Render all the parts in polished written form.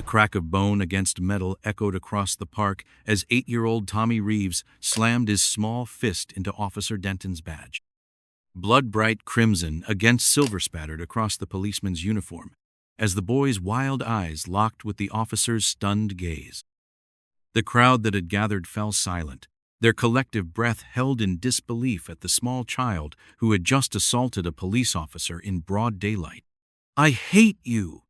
The crack of bone against metal echoed across the park as 8-year-old Tommy Reeves slammed his small fist into Officer Denton's badge. Blood-bright crimson against silver spattered across the policeman's uniform as the boy's wild eyes locked with the officer's stunned gaze. The crowd that had gathered fell silent, their collective breath held in disbelief at the small child who had just assaulted a police officer in broad daylight. "I hate you!"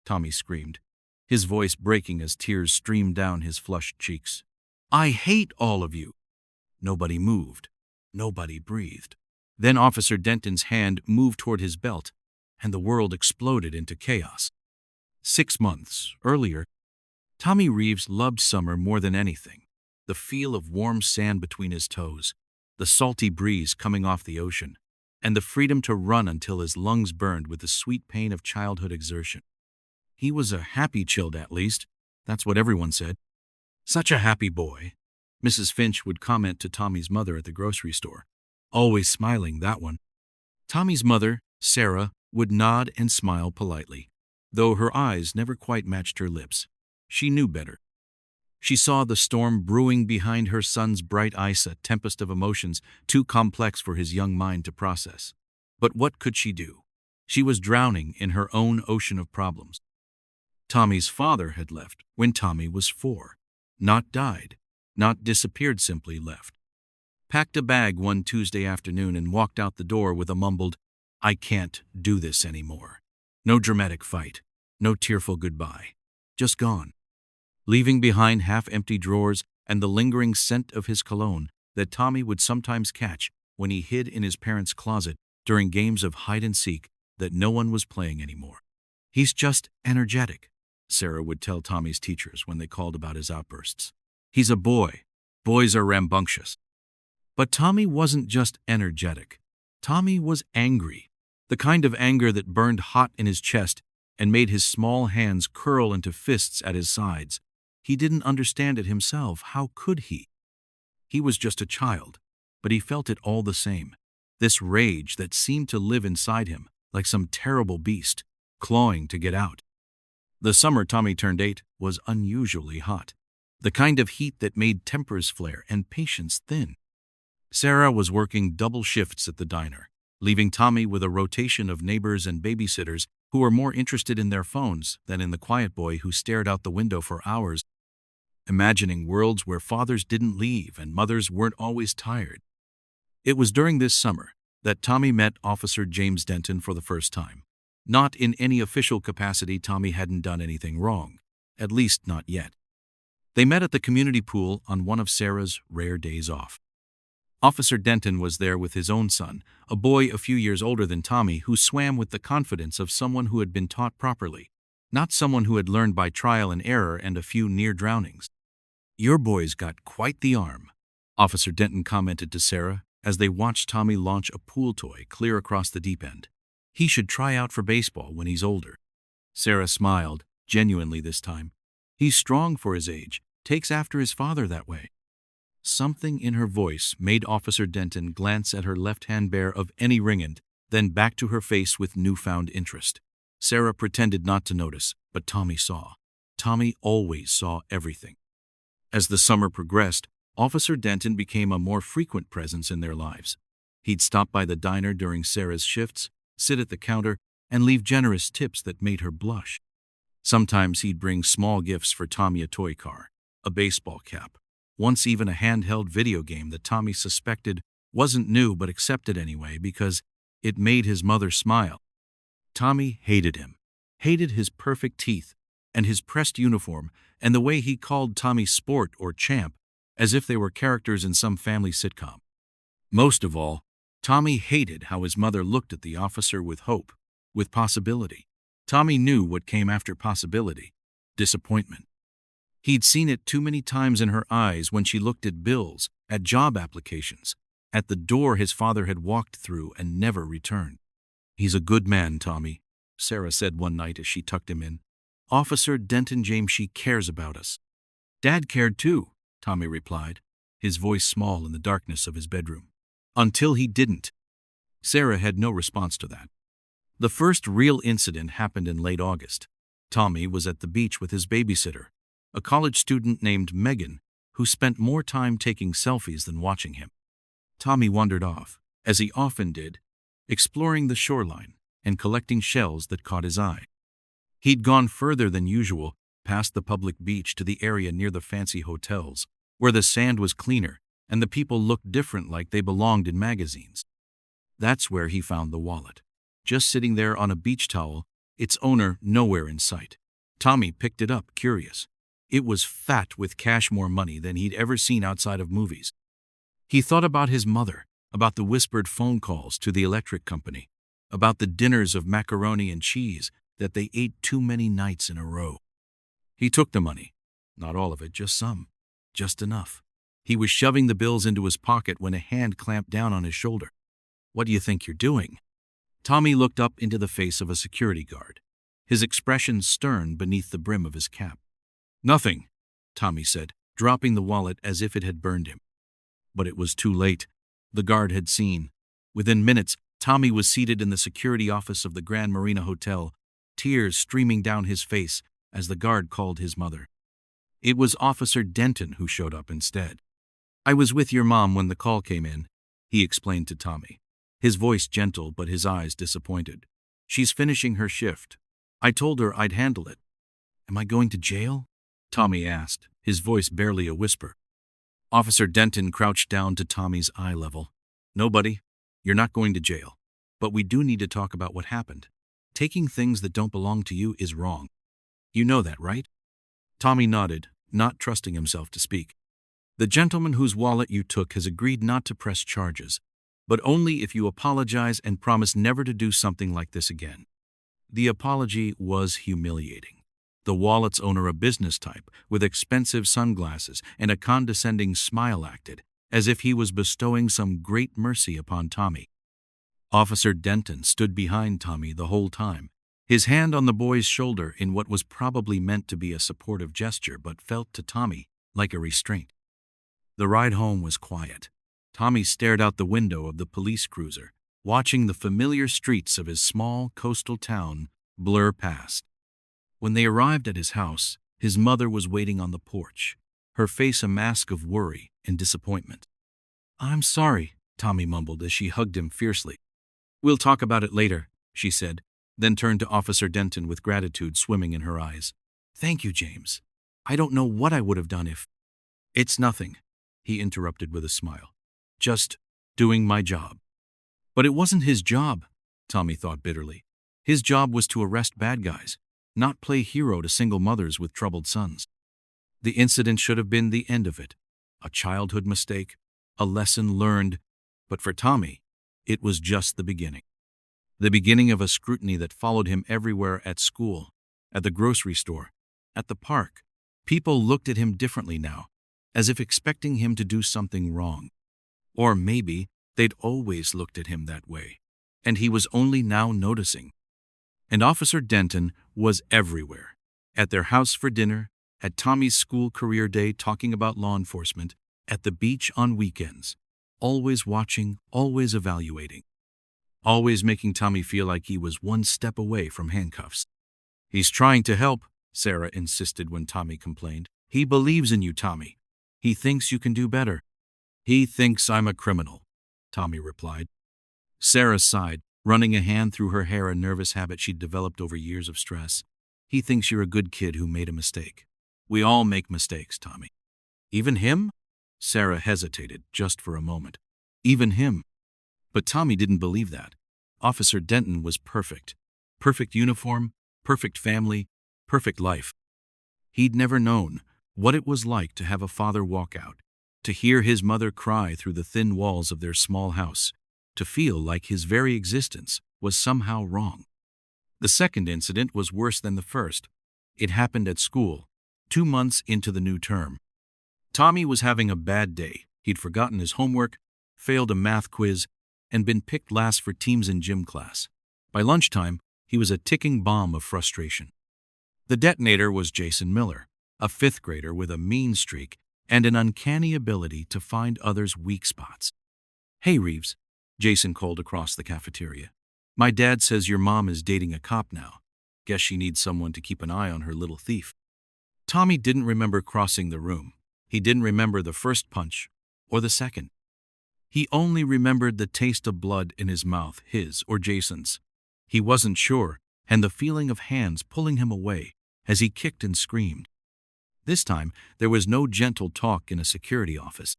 Tommy screamed, his voice breaking as tears streamed down his flushed cheeks. "I hate all of you!" Nobody moved. Nobody breathed. Then Officer Denton's hand moved toward his belt, and the world exploded into chaos. 6 months earlier, Tommy Reeves loved summer more than anything. The feel of warm sand between his toes, the salty breeze coming off the ocean, and the freedom to run until his lungs burned with the sweet pain of childhood exertion. He was a happy child, at least. That's what everyone said. "Such a happy boy," Mrs. Finch would comment to Tommy's mother at the grocery store. "Always smiling, that one." Tommy's mother, Sarah, would nod and smile politely, though her eyes never quite matched her lips. She knew better. She saw the storm brewing behind her son's bright eyes, a tempest of emotions too complex for his young mind to process. But what could she do? She was drowning in her own ocean of problems. Tommy's father had left when Tommy was 4. Not died, not disappeared, simply left. Packed a bag one Tuesday afternoon and walked out the door with a mumbled, "I can't do this anymore." No dramatic fight, no tearful goodbye. Just gone. Leaving behind half-empty drawers and the lingering scent of his cologne that Tommy would sometimes catch when he hid in his parents' closet during games of hide-and-seek that no one was playing anymore. "He's just energetic," Sarah would tell Tommy's teachers when they called about his outbursts. "He's a boy. Boys are rambunctious." But Tommy wasn't just energetic. Tommy was angry, the kind of anger that burned hot in his chest and made his small hands curl into fists at his sides. He didn't understand it himself. How could he? He was just a child, but he felt it all the same. This rage that seemed to live inside him like some terrible beast, clawing to get out. The summer Tommy turned 8 was unusually hot, the kind of heat that made tempers flare and patience thin. Sarah was working double shifts at the diner, leaving Tommy with a rotation of neighbors and babysitters who were more interested in their phones than in the quiet boy who stared out the window for hours, imagining worlds where fathers didn't leave and mothers weren't always tired. It was during this summer that Tommy met Officer James Denton for the first time. Not in any official capacity. Tommy hadn't done anything wrong, at least not yet. They met at the community pool on one of Sarah's rare days off. Officer Denton was there with his own son, a boy a few years older than Tommy who swam with the confidence of someone who had been taught properly, not someone who had learned by trial and error and a few near drownings. "Your boy's got quite the arm," Officer Denton commented to Sarah as they watched Tommy launch a pool toy clear across the deep end. "He should try out for baseball when he's older." Sarah smiled, genuinely this time. "He's strong for his age, takes after his father that way." Something in her voice made Officer Denton glance at her left hand bare of any ringand, then back to her face with newfound interest. Sarah pretended not to notice, but Tommy saw. Tommy always saw everything. As the summer progressed, Officer Denton became a more frequent presence in their lives. He'd stop by the diner during Sarah's shifts, sit at the counter, and leave generous tips that made her blush. Sometimes he'd bring small gifts for Tommy, a toy car, a baseball cap, once even a handheld video game that Tommy suspected wasn't new but accepted anyway because it made his mother smile. Tommy hated him, hated his perfect teeth and his pressed uniform and the way he called Tommy Sport or Champ as if they were characters in some family sitcom. Most of all, Tommy hated how his mother looked at the officer with hope, with possibility. Tommy knew what came after possibility: disappointment. He'd seen it too many times in her eyes when she looked at bills, at job applications, at the door his father had walked through and never returned. "He's a good man, Tommy," Sarah said one night as she tucked him in. "Officer Denton James, she cares about us." "Dad cared too," Tommy replied, his voice small in the darkness of his bedroom. "Until he didn't." Sarah had no response to that. The first real incident happened in late August. Tommy was at the beach with his babysitter, a college student named Megan, who spent more time taking selfies than watching him. Tommy wandered off, as he often did, exploring the shoreline and collecting shells that caught his eye. He'd gone further than usual, past the public beach to the area near the fancy hotels, where the sand was cleaner and the people looked different, like they belonged in magazines. That's where he found the wallet, just sitting there on a beach towel, its owner nowhere in sight. Tommy picked it up, curious. It was fat with cash, more money than he'd ever seen outside of movies. He thought about his mother, about the whispered phone calls to the electric company, about the dinners of macaroni and cheese that they ate too many nights in a row. He took the money. Not all of it, just some. Just enough. He was shoving the bills into his pocket when a hand clamped down on his shoulder. "What do you think you're doing?" Tommy looked up into the face of a security guard, his expression stern beneath the brim of his cap. "Nothing," Tommy said, dropping the wallet as if it had burned him. But it was too late. The guard had seen. Within minutes, Tommy was seated in the security office of the Grand Marina Hotel, tears streaming down his face as the guard called his mother. It was Officer Denton who showed up instead. "I was with your mom when the call came in," he explained to Tommy, his voice gentle but his eyes disappointed. "She's finishing her shift. I told her I'd handle it." "Am I going to jail?" Tommy asked, his voice barely a whisper. Officer Denton crouched down to Tommy's eye level. "No, buddy, you're not going to jail. But we do need to talk about what happened. Taking things that don't belong to you is wrong. You know that, right?" Tommy nodded, not trusting himself to speak. "The gentleman whose wallet you took has agreed not to press charges, but only if you apologize and promise never to do something like this again." The apology was humiliating. The wallet's owner, a business type with expensive sunglasses and a condescending smile, acted as if he was bestowing some great mercy upon Tommy. Officer Denton stood behind Tommy the whole time, his hand on the boy's shoulder in what was probably meant to be a supportive gesture but felt to Tommy like a restraint. The ride home was quiet. Tommy stared out the window of the police cruiser, watching the familiar streets of his small coastal town blur past. When they arrived at his house, his mother was waiting on the porch, her face a mask of worry and disappointment. "I'm sorry," Tommy mumbled as she hugged him fiercely. "We'll talk about it later," she said, then turned to Officer Denton with gratitude swimming in her eyes. "Thank you, James. I don't know what I would have done if—" "It's nothing," he interrupted with a smile. "Just doing my job." But it wasn't his job, Tommy thought bitterly. His job was to arrest bad guys, not play hero to single mothers with troubled sons. The incident should have been the end of it, a childhood mistake, a lesson learned, but for Tommy, it was just the beginning. The beginning of a scrutiny that followed him everywhere: at school, at the grocery store, at the park. People looked at him differently now, as if expecting him to do something wrong. Or maybe they'd always looked at him that way, and he was only now noticing. And Officer Denton was everywhere, at their house for dinner, at Tommy's school career day talking about law enforcement, at the beach on weekends, always watching, always evaluating, always making Tommy feel like he was one step away from handcuffs. "He's trying to help," Sarah insisted when Tommy complained. "He believes in you, Tommy. He thinks you can do better." "He thinks I'm a criminal," Tommy replied. Sarah sighed, running a hand through her hair, a nervous habit she'd developed over years of stress. "He thinks you're a good kid who made a mistake. We all make mistakes, Tommy." "Even him?" Sarah hesitated just for a moment. "Even him." But Tommy didn't believe that. Officer Denton was perfect. Perfect uniform, perfect family, perfect life. He'd never known what it was like to have a father walk out, to hear his mother cry through the thin walls of their small house, to feel like his very existence was somehow wrong. The second incident was worse than the first. It happened at school, 2 months into the new term. Tommy was having a bad day. He'd forgotten his homework, failed a math quiz, and been picked last for teams in gym class. By lunchtime, he was a ticking bomb of frustration. The detonator was Jason Miller, a 5th grader with a mean streak and an uncanny ability to find others' weak spots. "Hey, Reeves," Jason called across the cafeteria. "My dad says your mom is dating a cop now." Guess she needs someone to keep an eye on her little thief. Tommy didn't remember crossing the room. He didn't remember the first punch or the second. He only remembered the taste of blood in his mouth, his or Jason's. He wasn't sure, and the feeling of hands pulling him away as he kicked and screamed. This time, there was no gentle talk in a security office.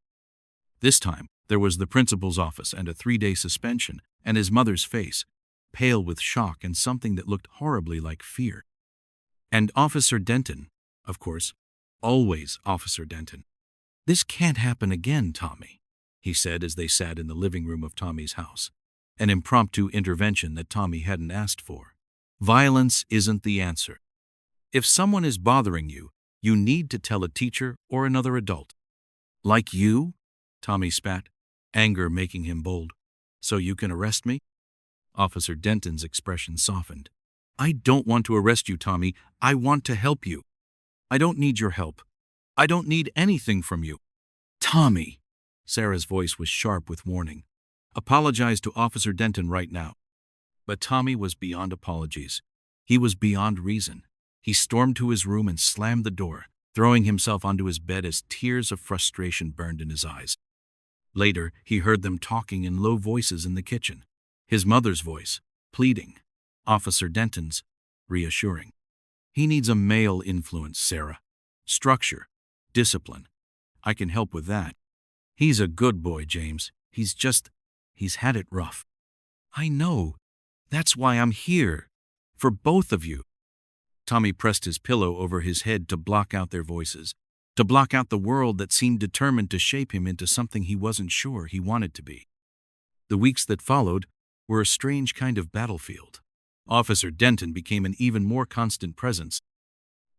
This time, there was the principal's office and a 3-day suspension, and his mother's face, pale with shock and something that looked horribly like fear. And Officer Denton, of course, always Officer Denton. "This can't happen again, Tommy," he said as they sat in the living room of Tommy's house, an impromptu intervention that Tommy hadn't asked for. "Violence isn't the answer. If someone is bothering you, you need to tell a teacher or another adult." "Like you?" Tommy spat, anger making him bold. "So you can arrest me?" Officer Denton's expression softened. "I don't want to arrest you, Tommy. I want to help you. I don't need your help. I don't need anything from you." "Tommy," Sarah's voice was sharp with warning, "apologize to Officer Denton right now." But Tommy was beyond apologies. He was beyond reason. He stormed to his room and slammed the door, throwing himself onto his bed as tears of frustration burned in his eyes. Later, he heard them talking in low voices in the kitchen. His mother's voice, pleading. Officer Denton's, reassuring. "He needs a male influence, Sarah. Structure. Discipline. I can help with that. He's a good boy, James. He's had it rough." "I know. That's why I'm here. For both of you." Tommy pressed his pillow over his head to block out their voices, to block out the world that seemed determined to shape him into something he wasn't sure he wanted to be. The weeks that followed were a strange kind of battlefield. Officer Denton became an even more constant presence,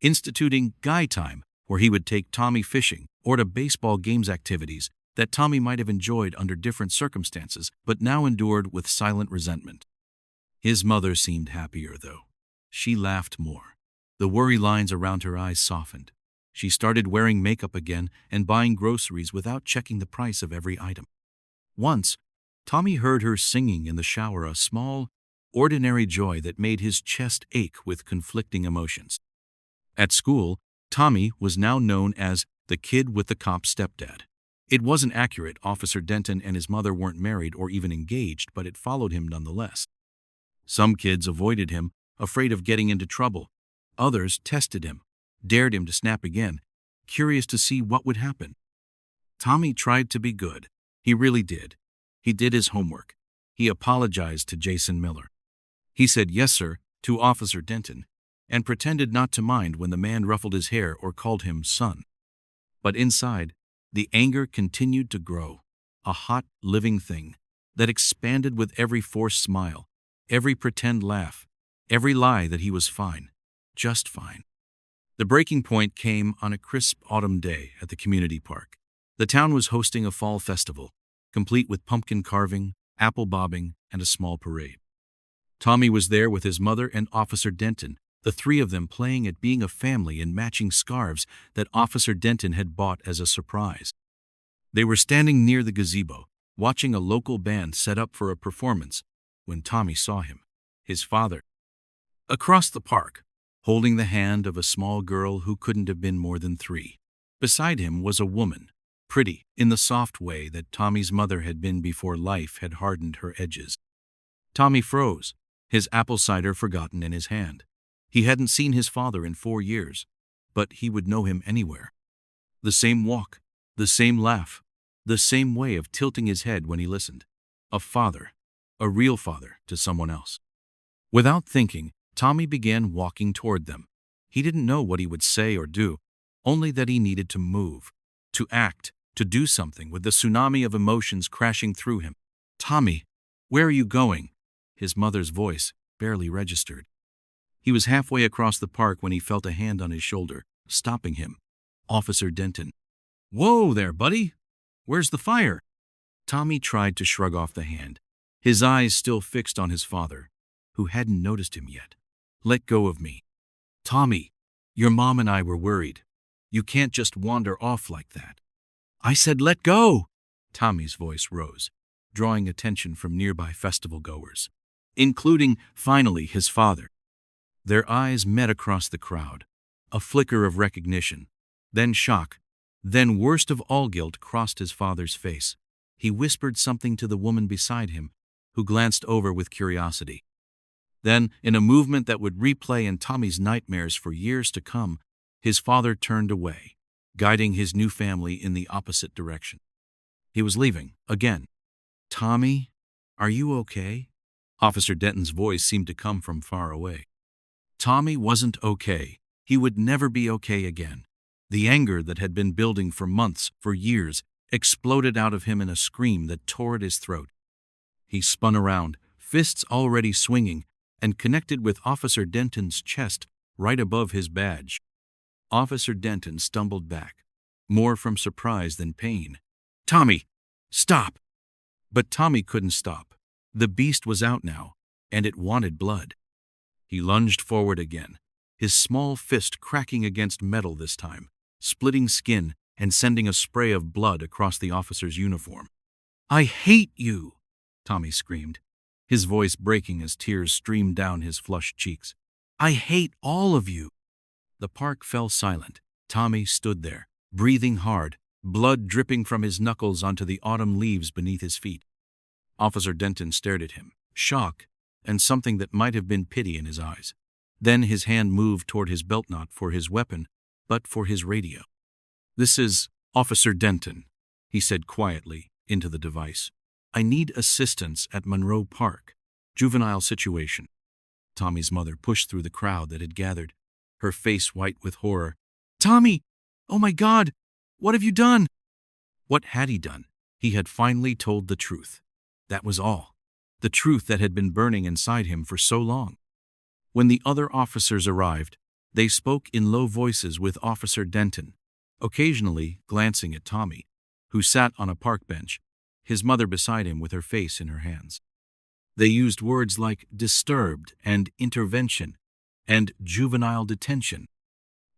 instituting guy time, where he would take Tommy fishing or to baseball games activities that Tommy might have enjoyed under different circumstances but now endured with silent resentment. His mother seemed happier, though. She laughed more. The worry lines around her eyes softened. She started wearing makeup again and buying groceries without checking the price of every item. Once, Tommy heard her singing in the shower, a small, ordinary joy that made his chest ache with conflicting emotions. At school, Tommy was now known as the kid with the cop stepdad. It wasn't accurate. Officer Denton and his mother weren't married or even engaged, but it followed him nonetheless. Some kids avoided him, afraid of getting into trouble. Others tested him, dared him to snap again, curious to see what would happen. Tommy tried to be good. He really did. He did his homework. He apologized to Jason Miller. He said yes, sir, to Officer Denton, and pretended not to mind when the man ruffled his hair or called him son. But inside, the anger continued to grow, a hot, living thing that expanded with every forced smile, every pretend laugh, every lie that he was fine, just fine. The breaking point came on a crisp autumn day at the community park. The town was hosting a fall festival, complete with pumpkin carving, apple bobbing, and a small parade. Tommy was there with his mother and Officer Denton, the three of them playing at being a family in matching scarves that Officer Denton had bought as a surprise. They were standing near the gazebo, watching a local band set up for a performance, when Tommy saw him, his father, across the park, holding the hand of a small girl who couldn't have been more than 3. Beside him was a woman, pretty in the soft way that Tommy's mother had been before life had hardened her edges. Tommy froze, his apple cider forgotten in his hand. He hadn't seen his father in 4 years, but he would know him anywhere. The same walk, the same laugh, the same way of tilting his head when he listened. A father, a real father to someone else. Without thinking, Tommy began walking toward them. He didn't know what he would say or do, only that he needed to move, to act, to do something with the tsunami of emotions crashing through him. "Tommy, where are you going?" His mother's voice barely registered. He was halfway across the park when he felt a hand on his shoulder, stopping him. Officer Denton. "Whoa there, buddy! Where's the fire?" Tommy tried to shrug off the hand, his eyes still fixed on his father, who hadn't noticed him yet. "Let go of me. Tommy, your mom and I were worried. You can't just wander off like that." "I said let go!" Tommy's voice rose, drawing attention from nearby festival goers, including, finally, his father. Their eyes met across the crowd. A flicker of recognition, then shock, then worst of all guilt crossed his father's face. He whispered something to the woman beside him, who glanced over with curiosity. Then, in a movement that would replay in Tommy's nightmares for years to come, his father turned away, guiding his new family in the opposite direction. He was leaving, again. "Tommy, are you okay?" Officer Denton's voice seemed to come from far away. Tommy wasn't okay. He would never be okay again. The anger that had been building for months, for years, exploded out of him in a scream that tore at his throat. He spun around, fists already swinging, and connected with Officer Denton's chest right above his badge. Officer Denton stumbled back, more from surprise than pain. "Tommy, stop!" But Tommy couldn't stop. The beast was out now, and it wanted blood. He lunged forward again, his small fist cracking against metal this time, splitting skin and sending a spray of blood across the officer's uniform. "I hate you!" Tommy screamed, his voice breaking as tears streamed down his flushed cheeks. "I hate all of you!" The park fell silent. Tommy stood there, breathing hard, blood dripping from his knuckles onto the autumn leaves beneath his feet. Officer Denton stared at him, shock and something that might have been pity in his eyes. Then his hand moved toward his belt, not for his weapon, but for his radio. "This is Officer Denton," he said quietly into the device. "I need assistance at Monroe Park. Juvenile situation." Tommy's mother pushed through the crowd that had gathered, her face white with horror. "Tommy! Oh my God! What have you done?" What had he done? He had finally told the truth. That was all. The truth that had been burning inside him for so long. When the other officers arrived, they spoke in low voices with Officer Denton, occasionally glancing at Tommy, who sat on a park bench, his mother beside him with her face in her hands. They used words like disturbed and intervention and juvenile detention.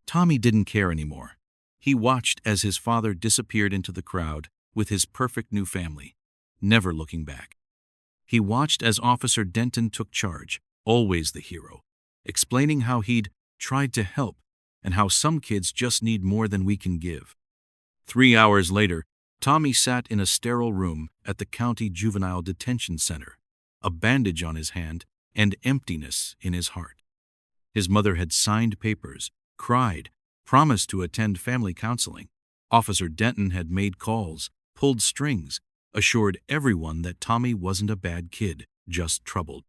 Tommy didn't care anymore. He watched as his father disappeared into the crowd with his perfect new family, never looking back. He watched as Officer Denton took charge, always the hero, explaining how he'd tried to help and how some kids just need more than we can give. 3 hours later, Tommy sat in a sterile room at the County Juvenile Detention Center, a bandage on his hand and emptiness in his heart. His mother had signed papers, cried, promised to attend family counseling. Officer Denton had made calls, pulled strings, assured everyone that Tommy wasn't a bad kid, just troubled.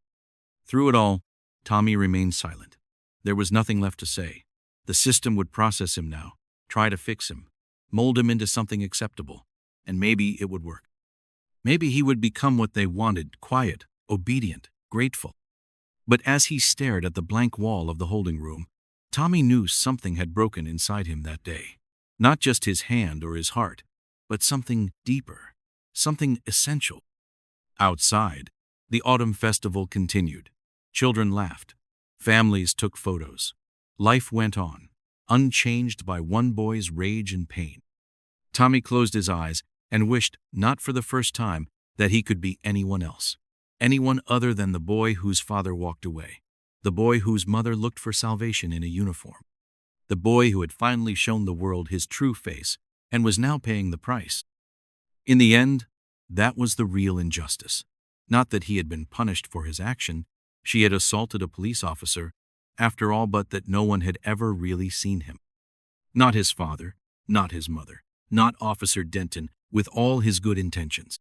Through it all, Tommy remained silent. There was nothing left to say. The system would process him now, try to fix him, mold him into something acceptable, and maybe it would work. Maybe he would become what they wanted, quiet, obedient, grateful. But as he stared at the blank wall of the holding room, Tommy knew something had broken inside him that day. Not just his hand or his heart, but something deeper, something essential. Outside, the autumn festival continued. Children laughed. Families took photos. Life went on, unchanged by one boy's rage and pain. Tommy closed his eyes and wished, not for the first time, that he could be anyone else. Anyone other than the boy whose father walked away. The boy whose mother looked for salvation in a uniform. The boy who had finally shown the world his true face and was now paying the price. In the end, that was the real injustice. Not that he had been punished for his action. She had assaulted a police officer, after all, but that no one had ever really seen him. Not his father, not his mother, not Officer Denton, with all his good intentions.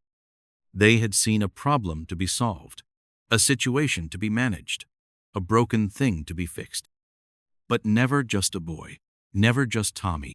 They had seen a problem to be solved, a situation to be managed, a broken thing to be fixed. But never just a boy, never just Tommy,